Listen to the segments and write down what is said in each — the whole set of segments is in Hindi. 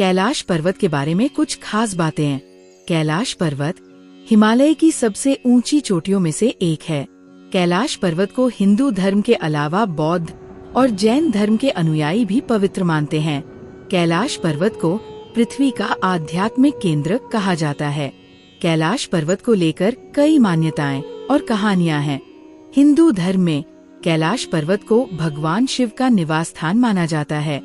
कैलाश पर्वत के बारे में कुछ खास बातें हैं। कैलाश पर्वत हिमालय की सबसे ऊंची चोटियों में से एक है। कैलाश पर्वत को हिंदू धर्म के अलावा बौद्ध और जैन धर्म के अनुयायी भी पवित्र मानते हैं। कैलाश पर्वत को पृथ्वी का आध्यात्मिक केंद्र कहा जाता है। कैलाश पर्वत को लेकर कई मान्यताएं और कहानियां हैं। हिंदू धर्म में कैलाश पर्वत को भगवान शिव का निवास स्थान माना जाता है।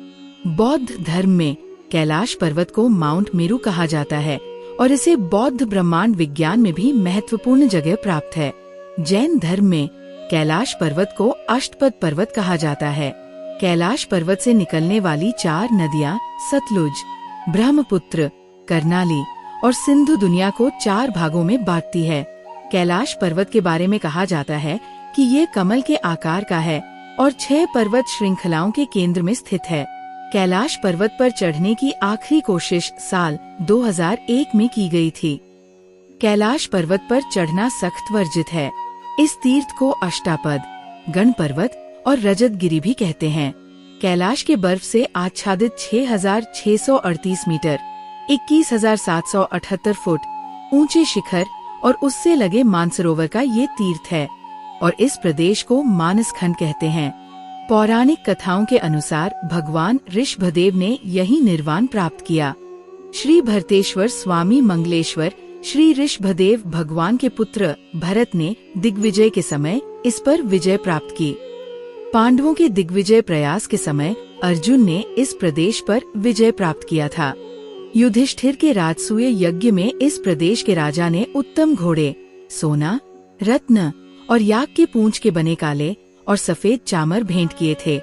बौद्ध धर्म में कैलाश पर्वत को माउंट मेरू कहा जाता है और इसे बौद्ध ब्रह्मांड विज्ञान में भी महत्वपूर्ण जगह प्राप्त है। जैन धर्म में कैलाश पर्वत को अष्टपद पर्वत कहा जाता है। कैलाश पर्वत से निकलने वाली 4 नदियां सतलुज, ब्रह्मपुत्र, कर्नाली और सिंधु दुनिया को 4 भागों में बांटती है। कैलाश पर्वत के बारे में कहा जाता है कि ये कमल के आकार का है और 6 पर्वत श्रृंखलाओं के केंद्र में स्थित है। कैलाश पर्वत पर चढ़ने की आखिरी कोशिश साल 2001 में की गई थी। कैलाश पर्वत पर चढ़ना सख्त वर्जित है। इस तीर्थ को अष्टापद, गण पर्वत और रजत गिरी भी कहते हैं। कैलाश के बर्फ से आच्छादित 6,638 मीटर 21,778 फुट ऊंचे शिखर और उससे लगे मानसरोवर का ये तीर्थ है और इस प्रदेश को मानसखंड कहते हैं। पौराणिक कथाओं के अनुसार भगवान ऋषभदेव ने यही निर्वाण प्राप्त किया। श्री भरतेश्वर स्वामी मंगलेश्वर श्री ऋषभदेव भगवान के पुत्र भरत ने दिग्विजय के समय इस पर विजय प्राप्त की। पांडवों के दिग्विजय प्रयास के समय अर्जुन ने इस प्रदेश पर विजय प्राप्त किया था। युधिष्ठिर के राजसूय यज्ञ में इस प्रदेश के राजा ने उत्तम घोड़े, सोना, रत्न और याक के पूंछ के बने काले और सफेद चामर भेंट किए थे।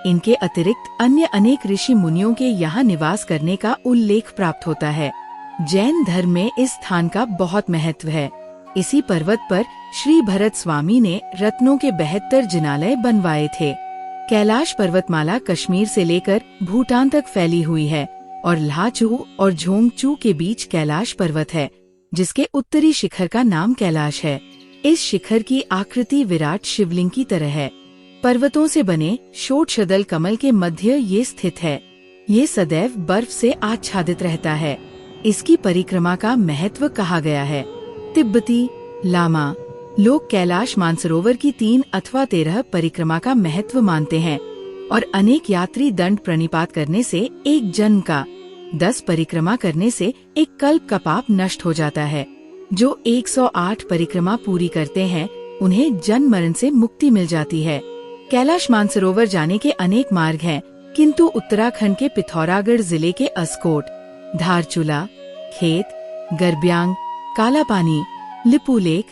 इनके अतिरिक्त अन्य अनेक ऋषि मुनियों के यहाँ निवास करने का उल्लेख प्राप्त होता है। जैन धर्म में इस स्थान का बहुत महत्व है। इसी पर्वत पर श्री भरत स्वामी ने रत्नों के 72 जिनालय बनवाए थे। कैलाश पर्वतमाला कश्मीर से लेकर भूटान तक फैली हुई है और लाचू और झोंगचू के बीच कैलाश पर्वत है, जिसके उत्तरी शिखर का नाम कैलाश है। इस शिखर की आकृति विराट शिवलिंग की तरह है। पर्वतों से बने षोडशदल कमल के मध्य ये स्थित है। ये सदैव बर्फ से आच्छादित रहता है। इसकी परिक्रमा का महत्व कहा गया है। तिब्बती लामा लोग कैलाश मानसरोवर की 3 अथवा 13 परिक्रमा का महत्व मानते हैं और अनेक यात्री दंड प्रणिपात करने से एक जन्म का, 10 परिक्रमा करने से एक कल्प का पाप नष्ट हो जाता है। जो 108 परिक्रमा पूरी करते हैं उन्हें जन्म मरण से मुक्ति मिल जाती है। कैलाश मानसरोवर जाने के अनेक मार्ग हैं, किंतु उत्तराखंड के पिथौरागढ़ जिले के अस्कोट, धारचूला, खेत, गर्ब्यांग, कालापानी, लिपुलेख,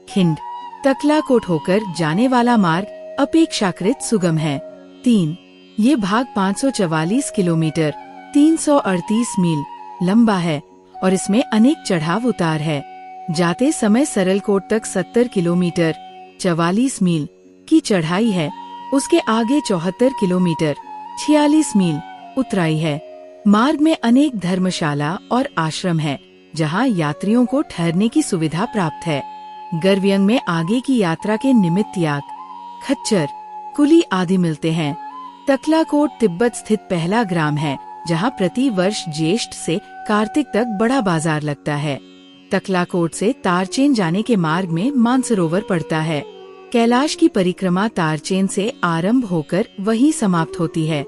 खिंड, तकलाकोट होकर जाने वाला मार्ग अपेक्षाकृत सुगम है। 3 ये भाग 544 किलोमीटर 338 मील लंबा है और इसमें अनेक चढ़ाव उतार है। जाते समय सरलकोट तक 70 किलोमीटर 44 मील की चढ़ाई है। उसके आगे 74 किलोमीटर 46 मील उतराई है। मार्ग में अनेक धर्मशाला और आश्रम है, जहां यात्रियों को ठहरने की सुविधा प्राप्त है। गर्व्यंग में आगे की यात्रा के निमित्त याक, खच्चर, कुली आदि मिलते हैं। तकलाकोट तिब्बत स्थित पहला ग्राम है, जहां प्रति वर्ष ज्येष्ठ से कार्तिक तक बड़ा बाजार लगता है। तकलाकोट से तारचेन जाने के मार्ग में मानसरोवर पड़ता है। कैलाश की परिक्रमा तारचेन से आरंभ होकर वहीं समाप्त होती है।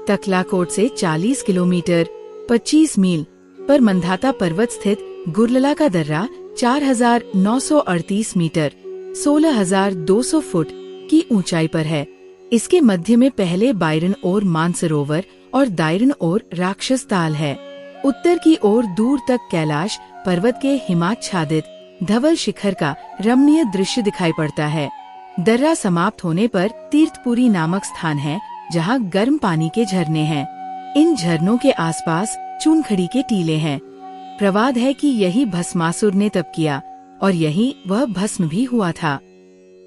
तकलाकोट से 40 किलोमीटर 25 मील पर मंधाता पर्वत स्थित गुरलला का दर्रा 4,938 मीटर 16,200 फुट की ऊंचाई पर है। इसके मध्य में पहले बायरन और मानसरोवर और दायरन और राक्षस ताल है। उत्तर की ओर दूर तक कैलाश पर्वत के हिमाच्छादित धवल शिखर का रमणीय दृश्य दिखाई पड़ता है। दर्रा समाप्त होने पर तीर्थपुरी नामक स्थान है, जहां गर्म पानी के झरने हैं। इन झरनों के आसपास चूनखड़ी के टीले हैं। प्रवाद है कि यही भस्मासुर ने तप किया और यही वह भस्म भी हुआ था।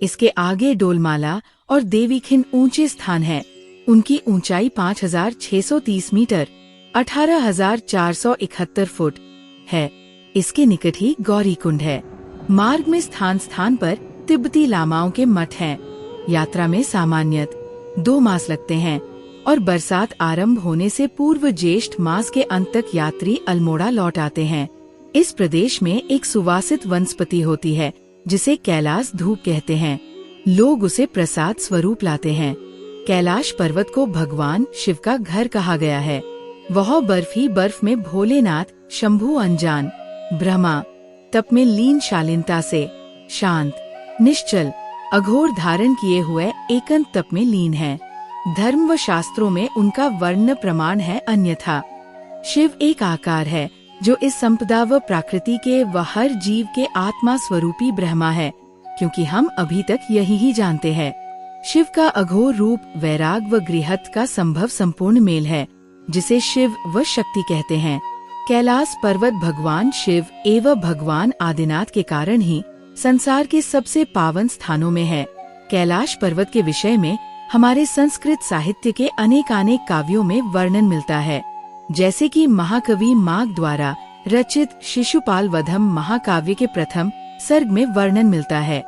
इसके आगे डोलमाला और देवीखिन ऊंचे स्थान हैं। उनकी ऊंचाई 5,630 मीटर 18,471 फुट है। इसके निकट ही गौरी कुंड है। मार्ग में स्थान स्थान पर तिब्बती लामाओं के मठ हैं। यात्रा में सामान्यत 2 मास लगते हैं। और बरसात आरंभ होने से पूर्व ज्येष्ठ मास के अंत तक यात्री अल्मोड़ा लौट आते हैं। इस प्रदेश में एक सुवासित वनस्पति होती है जिसे कैलाश धूप कहते हैं। लोग उसे प्रसाद स्वरूप लाते हैं। कैलाश पर्वत को भगवान शिव का घर कहा गया है। वह बर्फ ही बर्फ में भोलेनाथ, शंभु अनजान, ब्रह्मा तप में लीन शालीनता से शांत, निश्चल, अघोर धारण किए हुए एकांत तप में लीन है। धर्म व शास्त्रों में उनका वर्ण प्रमाण है अन्यथा। शिव एक आकार है जो इस संपदा व प्रकृति के व हर जीव के आत्मा स्वरूपी ब्रह्मा है, क्योंकि हम अभी तक यही ही जानते हैं। शिव का अघोर रूप वैराग व गृहस्थ का संभव संपूर्ण मेल है, जिसे शिव व शक्ति कहते हैं। कैलाश पर्वत भगवान शिव एवं भगवान आदिनाथ के कारण ही संसार के सबसे पावन स्थानों में है। कैलाश पर्वत के विषय में हमारे संस्कृत साहित्य के अनेकानेक काव्यों में वर्णन मिलता है, जैसे कि महाकवि माघ द्वारा रचित शिशुपाल वधम महाकाव्य के प्रथम सर्ग में वर्णन मिलता है।